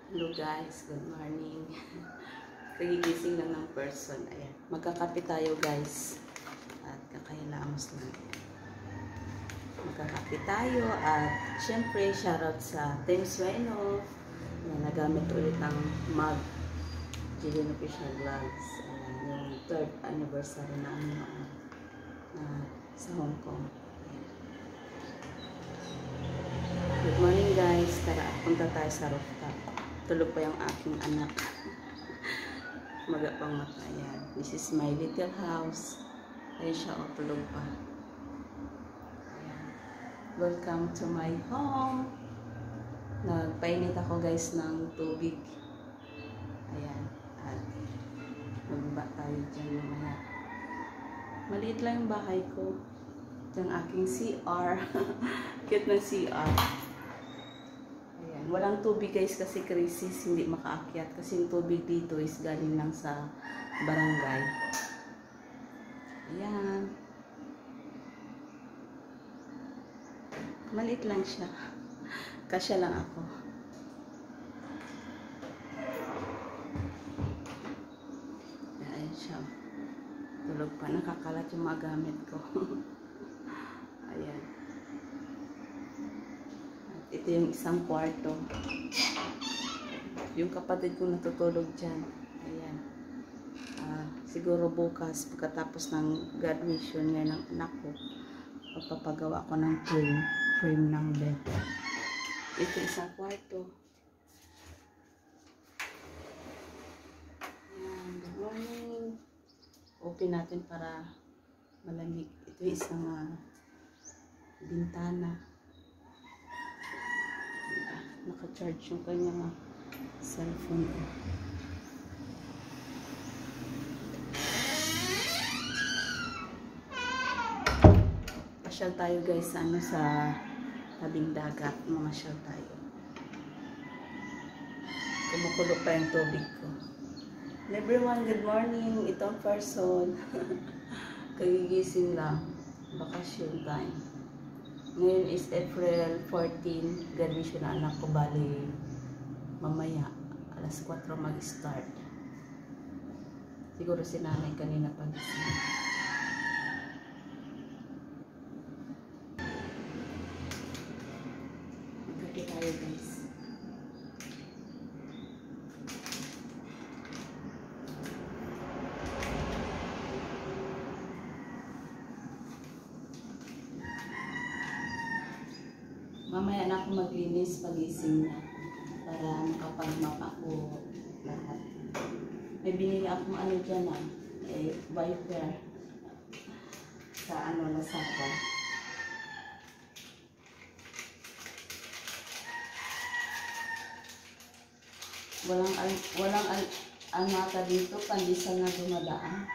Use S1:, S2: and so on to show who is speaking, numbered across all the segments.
S1: Hello guys, good morning. Kagigising lang ng person. Ayan, magkakape tayo guys. At kakailamos lang. Magkakape tayo at syempre shoutout sa Team Sueno na nagamit ulit ang mug Jillian Official Vlogs. Ayan, yung 3rd anniversary na sa Hong Kong. Good morning guys. Tara, punta tayo sa rooftop. Tulog pa yung aking anak. Maga pang mata. Ayan. This is my little house. Ayan siya, o tulog pa. Ayan. Welcome to my home. Nagpainit ako guys ng tubig. Ayan. At magbaba tayo dyan mamaya. Maliit lang yung bahay ko. Yung aking CR. Cute na CR. Walang tubig guys kasi crisis, hindi makaakyat kasi yung tubig dito is galing lang sa barangay. Ayan. Maliit lang siya. Kasya lang ako. Ayan siya. Tulog pa. Nakakalat yung mga gamit ko. Ayan. Ito yung isang kwarto. Yung kapatid ko natutulog dyan. Ayan. Siguro bukas, pagkatapos ng graduation niya ng anak ko, magpapagawa ko ng frame ng bed. Ito isang kwarto. Ayan. Good morning. Open natin para malamig. Ito isang bintana. Naka-charge yung kanyang cellphone ko. Pasyal tayo guys sa tabing dagat. Mamasyal tayo. Kumukulo pa yung tubig ko. Everyone, good morning. Itong person. Kagigising lang. Bakasyon time. Ngayon is April 14, graduation na anak ko, bali mamaya, alas 4 mag-start. Siguro si nanay kanina pagising. Magkaki tayo guys. Mamaya na ako maglinis pagising na para makapag-map ako lahat. May binili akong ano dyan wiper sa Lazada. Walang angata dito, pandisan na dumadaan.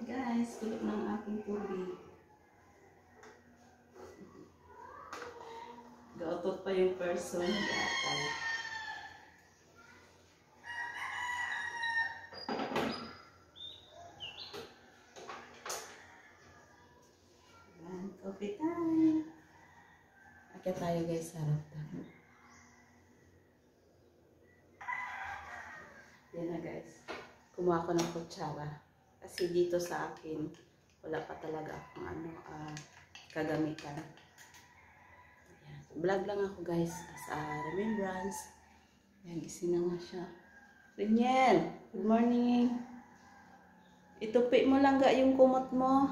S1: Guys, kulot ng aking tubig. Gautot pa yung person. Gatay. Ayan, coffee time. Akit tayo guys, harap tayo. Yan na guys. Kumuha ko ng kutsara. Kasi dito sa akin, wala pa talaga akong kagamitan. Ayan. Vlog lang ako guys, as a remembrance. Ayan, gising na nga siya. Riniel, good morning. Itupi mo lang ga yung kumot mo.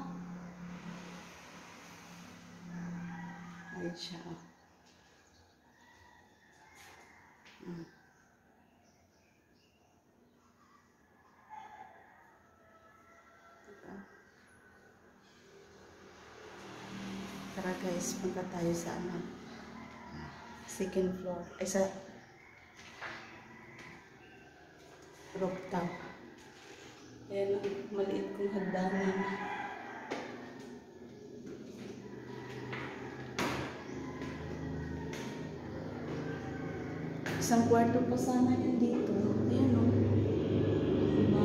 S1: Ayan siya. Tara guys, punta tayo sa second floor. Ay sa rooftop. Ayan ang maliit kong hagdanan. Isang kwarto pa sana yun dito. Ayan o. Diba?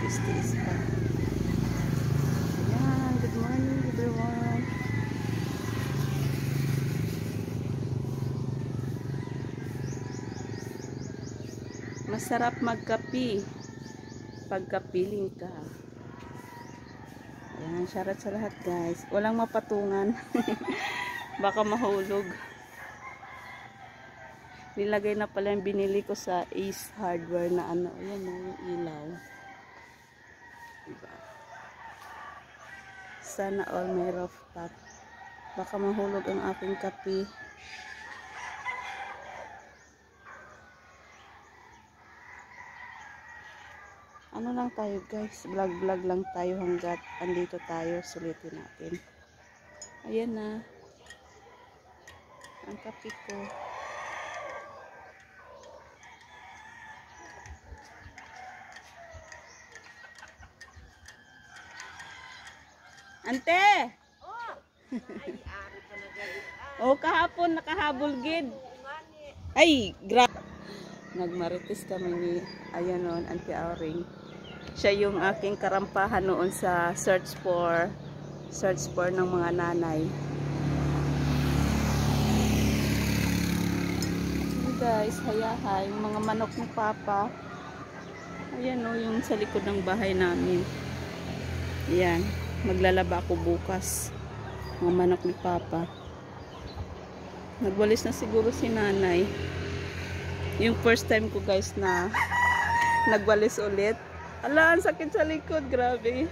S1: tiis-tiis pa. Ayan, good morning everyone. Masarap magkapi pagkapiling ka. Ayan, shoutout sa lahat guys. Walang mapatungan. Baka mahulog. Nilagay na pala yung binili ko sa Ace Hardware na ano. Ayan o, yung ilaw. Diba? Sana all may rooftop. Baka mahulog ang aking kapi. Ano lang tayo guys, vlog lang tayo hanggat andito tayo, sulitin natin. Ayan na ang kape ko. Ante! Oh, kahapon nakahabol gid. Ay, nagmarites kami ni ayan noon, Auntie Auring. Siya yung aking karampahan noon sa search for ng mga nanay. Guys, hayahay, yung mga manok ni Papa. Ayan o, yung sa likod ng bahay namin. Ayan, maglalaba ako bukas. Mga manok ni Papa. Nagwalis na siguro si nanay. Yung first time ko guys na nagwalis ulit. Ala, ang sakit sa likod, grabe.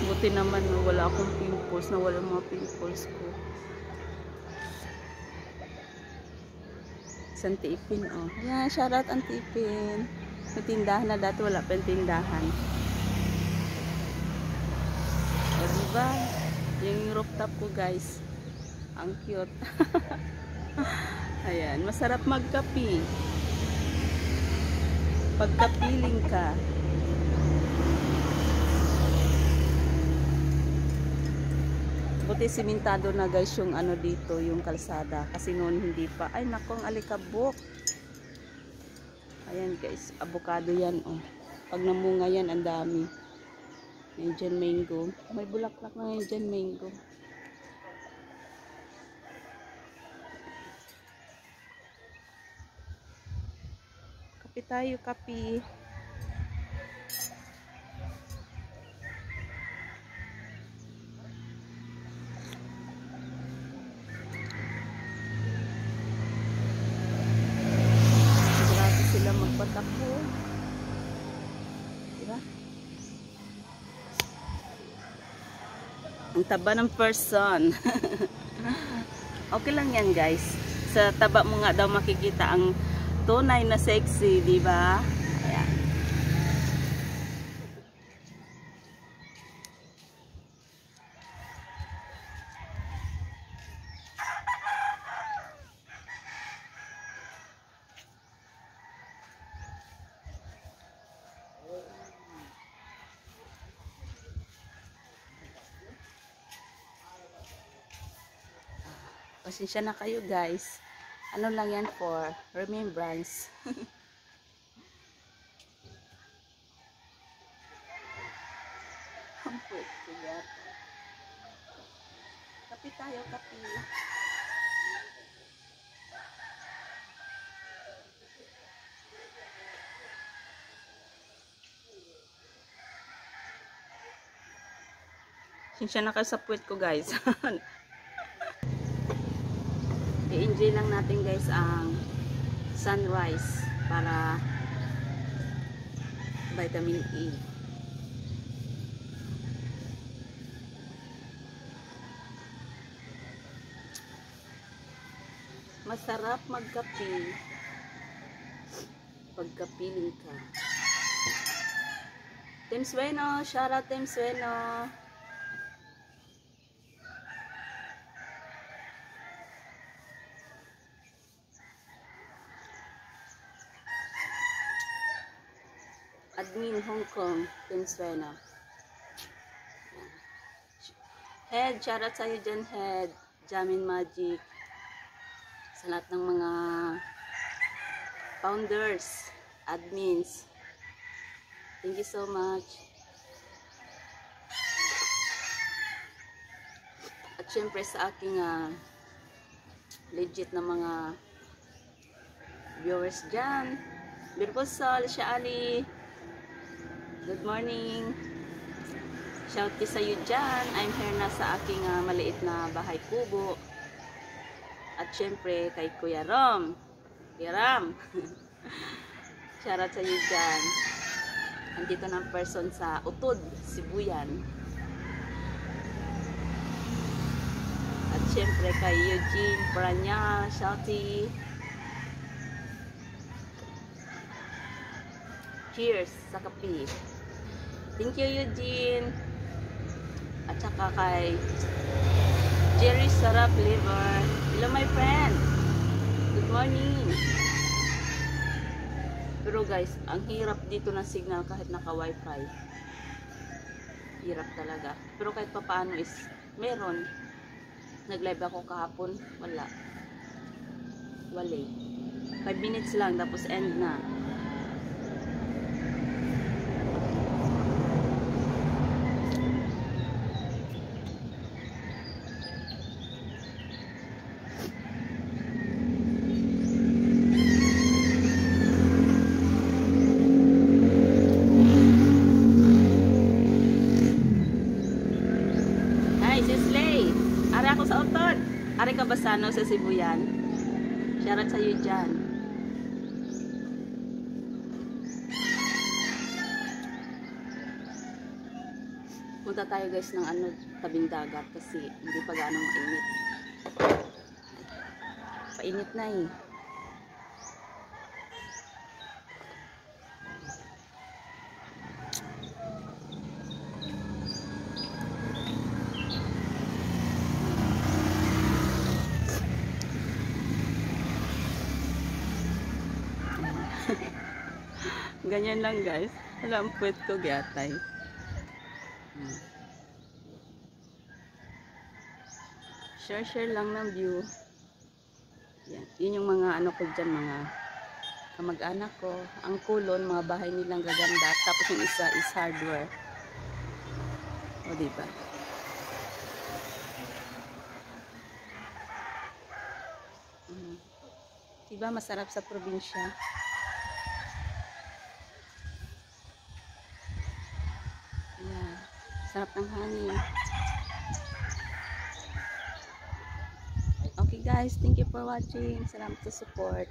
S1: Buti naman no, wala akong pimples, nawala mga pimples ko. Auntie Ipin, oh. Yan, shoutout Auntie Ipin. May tindahan na dati, wala pa yung tindahan. O, diba? Yung rooftop ko, guys. Ang cute. Ayan, masarap magkapi. Pagkapiling ka. Buti simentado na guys yung ano dito, yung kalsada. Kasi noon hindi pa. Ay nako, ang alikabok. Ayan guys, avocado yan oh. Pag namunga yan, ang dami. Yan dyan mango. May bulaklak na yan dyan mango. Kapi tayo, kapi. Magpatakbo. Diba? Ang taba ng person. Okay lang yan guys. Sa taba mo nga daw makikita ang tunay na sexy, diba? Ayan. Pasensya na kayo guys. Ano lang yan for remembrance. Kapi tayo, kapi. Pasensya na kayo sa puwet ko guys. I-enjoy lang natin guys ang sunrise para vitamin E. Masarap magkape pagkapiling ka. Team Sueno, shout out Team Sueno. Admin Hong Kong, Team Sueno. Head, shout out sa'yo dyan, Head. Jamin Magic. Sa lahat ng mga founders, admins. Thank you so much. At syempre sa aking legit na mga viewers dyan. Beautiful soul, Sha Ali. Good morning. Shout to sa iyo dyan. I'm here na sa aking maliit na bahay kubo. At syempre kay Kuya Rom. Kuya Ram. Shoutout sa iyo dyan. Andito ng person sa Utod, Sibuyan. At syempre kay Eugene Paranya, shouty. Cheers sa kape. Thank you, Eugene. At saka kay Jerry Sarap Liver. Hello, my friend. Good morning. Pero guys, ang hirap dito ng signal kahit naka-wifi. Hirap talaga. Pero kahit papaano is meron. Nag-live ako kahapon. Wala. 5 minutes lang tapos end na. Sa Utod. Ari ka Basano sa Sibuyan. Shoutout sa iyo dyan. Punta tayo guys ng tabing dagat kasi hindi pa gaano mainit. Painit na eh. Ganyan lang guys. Alam puwet ko gatay. Share lang ng view. Yan. Yun yung mga ano ko dyan, mga kamag-anak ko. Ang kulon, mga bahay nilang gaganda. Tapos yung isa is hardware. O diba? Diba masarap sa probinsya? Sarap ng hangin. Okay guys, thank you for watching. Salamat sa support.